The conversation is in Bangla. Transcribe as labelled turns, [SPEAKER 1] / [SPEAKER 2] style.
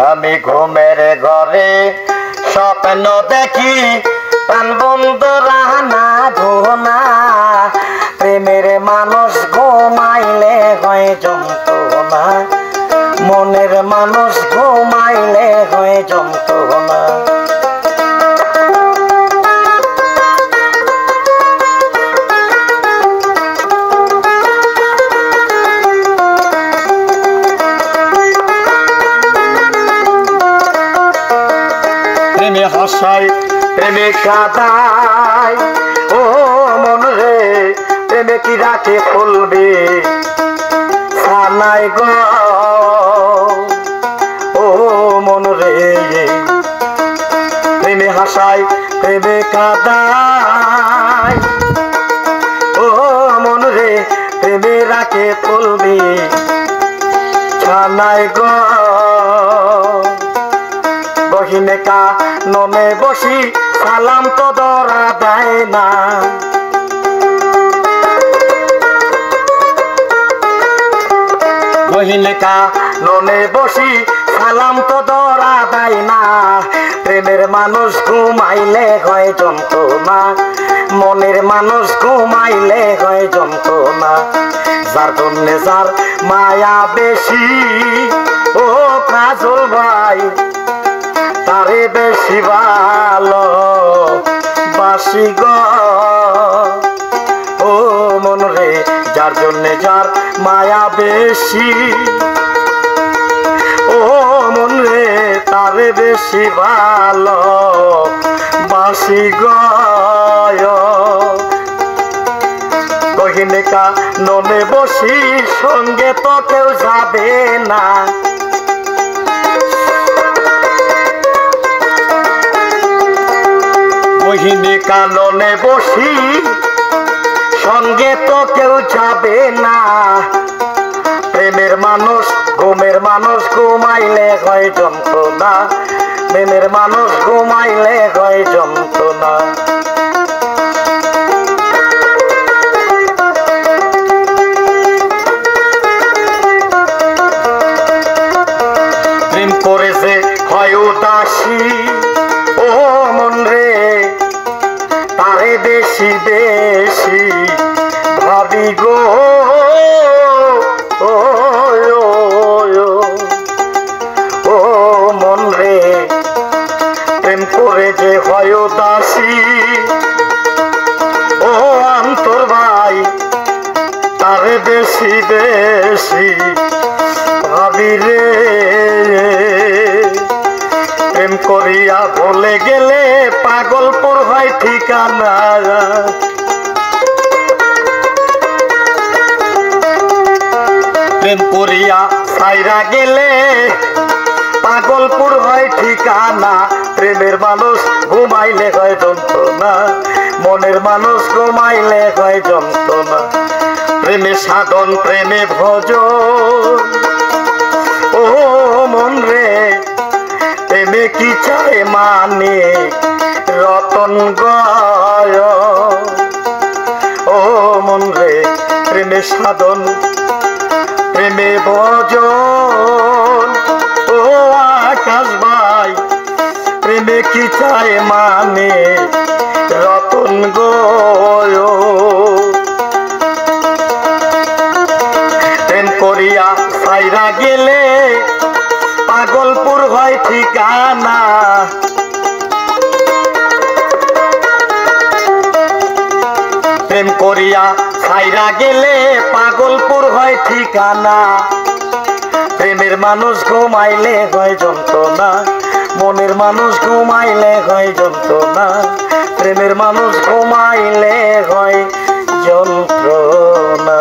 [SPEAKER 1] আমি ঘুমের ঘরে স্বপ্ন দেখি প্রাণ বন্ধু রানা ধোনা প্রেমের মানুষ ঘুমাইলে হয় যন্ত্রণা মনের মানুষ ঘুমাইলে হয় যন্ত্রণা প্রেমে হাসায় প্রেমে কাঁদায় ও মন রে প্রেমে কি রাখে ফুলবে সানাই গো ও মন রে প্রেমে হাসায় প্রেমে কাঁদায় ও মন রে প্রেমে রাখে ফুলবে সানাই গো বহিনে কা নমে বসি সালাম তো ধরা দেয় না বহিনে কা নমে বসি সালাম তো ধরা দেয় না প্রেমের মানুষ ঘুমাইলে হয় যন্ত্রণা মনের মানুষ ঘুমাইলে হয় যন্ত্রণা যার জন্যে যার মায়া বেশি ও কাজল ভাই তারে বেশি ভালো বাসি গো ও মন রে যার জন্যে যার মায়া বেশি ও মন রে তারে বেশি ভালো বাসি গো বহিনে কা ননে বসি সঙ্গে তো কেউ যাবে না বহিনে কাননে বসি সঙ্গে তো কেউ যাবে না প্রেমের মানুষ ঘুমের মানুষ ঘুমাইলে হয় যন্ত্রণা প্রেমের মানুষ ঘুমাইলে হয় যন্ত্রণা প্রেম করেছে হয় উদাসী ও মন রে তারে বেশি বেশি ভাবি গো ও মন রে প্রেম করে যে হয় দাসী ও অন্তর ভাই তারে বেশি বেশি ভাবি রে প্রেম করিয়া বলে গেলে পাগলপুর হয় ঠিকানা প্রেম করিয়া সাইরা গেলে পাগলপুর হয় ঠিকানা প্রেমের মানুষ ঘুমাইলে হয় যন্ত্রণা মনের মানুষ ঘুমাইলে হয় যন্ত্রণা প্রেমে সাধন প্রেমে ভজন ও মন রে প্রেমে কি চায় মানে রতন গয় ও মন রে প্রেমে সাধন প্রেমে ভজন ও আকাশ ভাই প্রেমে কি চায় মানে রতন গয় প্রেম করিয়া সাইরা গেলে পাগলপুর হয় ঠিকানা প্রেম করিয়া সাইরা গেলে পাগলপুর হয় ঠিকানা প্রেমের মানুষ ঘুমাইলে হয় যন্ত্রণা মনের মানুষ ঘুমাইলে হয় যন্ত্রণা প্রেমের মানুষ ঘুমাইলে হয় যন্ত্রণা।